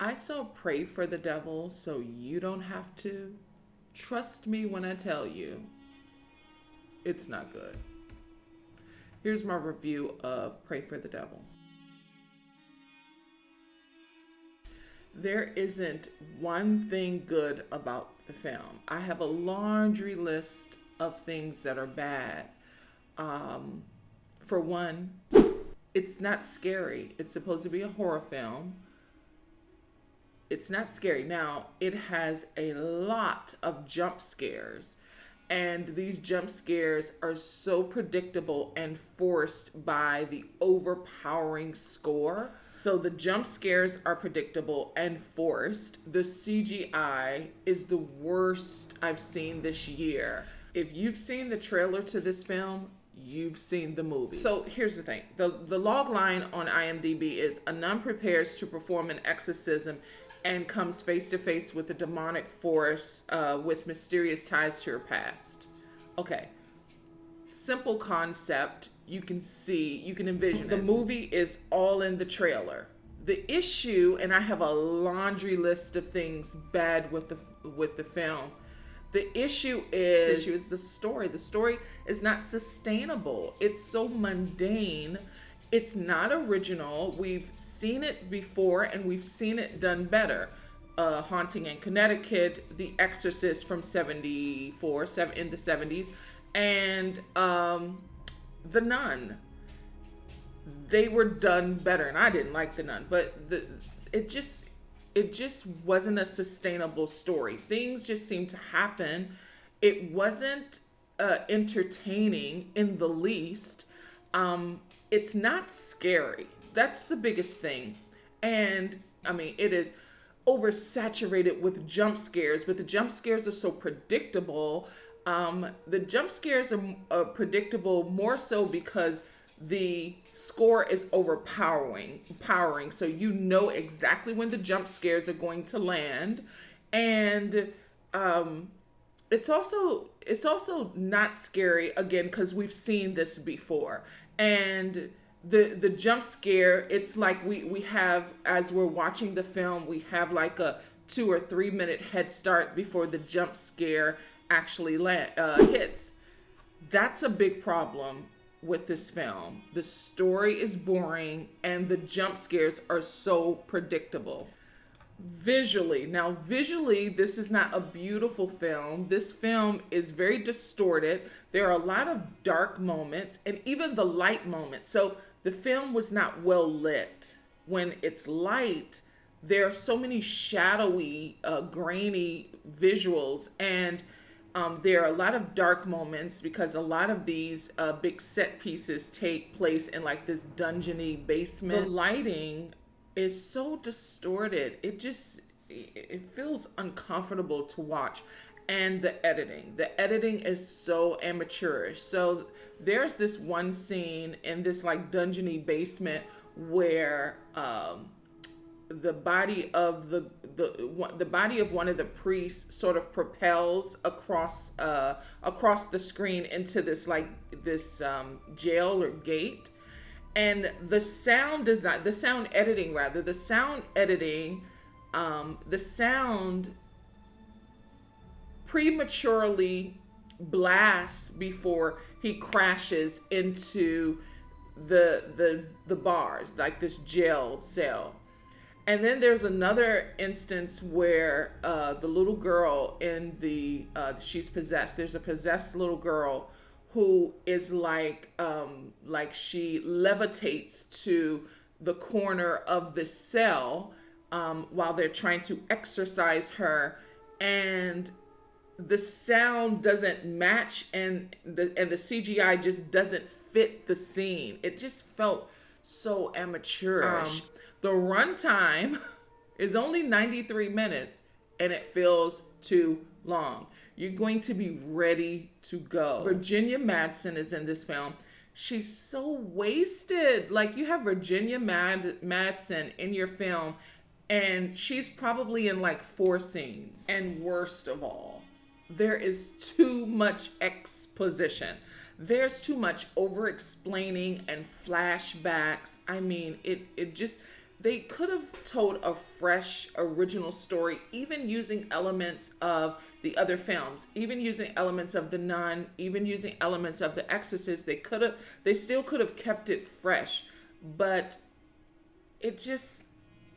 I so pray for the devil so you don't have to. Trust me when I tell you, it's not good. Here's my review of Pray for the Devil. There isn't one thing good about the film. I have a laundry list of things that are bad. For one, it's not scary. It's supposed to be a horror film. It's not scary. Now, it has a lot of jump scares. And these jump scares are so predictable and forced by the overpowering score. So the jump scares are predictable and forced. The CGI is the worst I've seen this year. If you've seen the trailer to this film, you've seen the movie. So here's the thing. The log line on IMDb is a nun prepares to perform an exorcism and comes face to face with a demonic force with mysterious ties to her past. Okay. Simple concept. You can envision the movie is all in the trailer. The issue, and I have a laundry list of things bad with the film. The issue is the story. The story is not sustainable. It's so mundane. It's not original. We've seen it before and we've seen it done better. Haunting in Connecticut, The Exorcist from '74, in the 70s, and The Nun. They were done better, and I didn't like The Nun, but it just wasn't a sustainable story. Things just seemed to happen. It wasn't entertaining in the least. It's not scary. That's the biggest thing. And I mean, it is oversaturated with jump scares, but the jump scares are so predictable. The jump scares are predictable more so because the score is overpowering. So you know exactly when the jump scares are going to land. And it's also not scary, again, because we've seen this before. And the jump scare, it's like we have, as we're watching the film, we have like a 2 or 3 minute head start before the jump scare actually hits. That's a big problem with this film. The story is boring and the jump scares are so predictable. Visually, this is not a beautiful film. This film is very distorted. There are a lot of dark moments and even the light moments. So the film was not well lit. When it's light, there are so many shadowy, grainy visuals, and there are a lot of dark moments because a lot of these big set pieces take place in like this dungeony basement. The lighting is so distorted. It feels uncomfortable to watch. And the editing is so amateurish. So there's this one scene in this like dungeony basement where the body of the body of one of the priests sort of propels across the screen into this jail or gate. And the sound prematurely blasts before he crashes into the bars, like this jail cell. And then there's another instance where the little girl she's possessed. There's a possessed little girl who is like she levitates to the corner of the cell while they're trying to exorcise her, and the sound doesn't match, and the CGI just doesn't fit the scene. It just felt so amateurish. The runtime is only 93 minutes, and it feels too long. You're going to be ready to go. Virginia Madsen is in this film. She's so wasted. Like, you have Virginia Madsen in your film, and she's probably in like 4 scenes. And worst of all, there is too much exposition. There's too much over-explaining and flashbacks. I mean, they could have told a fresh original story, even using elements of the other films, even using elements of The Nun, even using elements of The Exorcist. They still could have kept it fresh, but it just,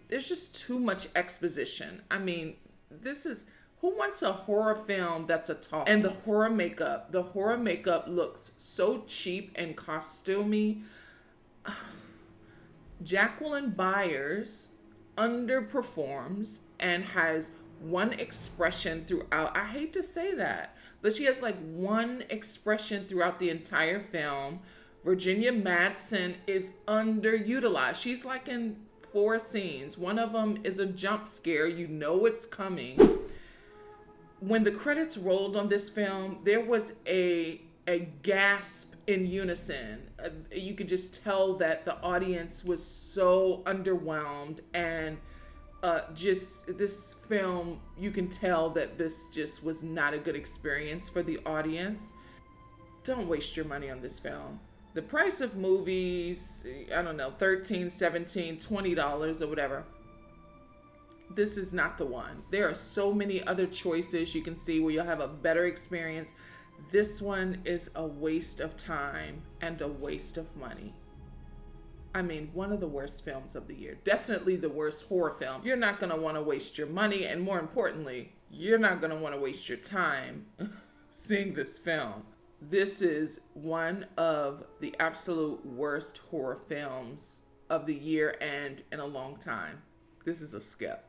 there's just too much exposition. I mean, this is, who wants a horror film that's a talk? And the horror makeup looks so cheap and costumey. Jacqueline Byers underperforms and has one expression throughout. I hate to say that, but she has like one expression throughout the entire film. Virginia Madsen is underutilized. She's like in 4 scenes. One of them is a jump scare. You know it's coming. When the credits rolled on this film, there was a gasp in unison. You could just tell that the audience was so underwhelmed, and just this film, you can tell that this just was not a good experience for the audience. Don't waste your money on this film. The price of movies, I don't know, $13, $17, $20 or whatever. This is not the one. There are so many other choices you can see where you'll have a better experience. This one is a waste of time and a waste of money. I mean, one of the worst films of the year. Definitely the worst horror film. You're not going to want to waste your money, and more importantly, you're not going to want to waste your time seeing this film. This is one of the absolute worst horror films of the year and in a long time. This is a skip.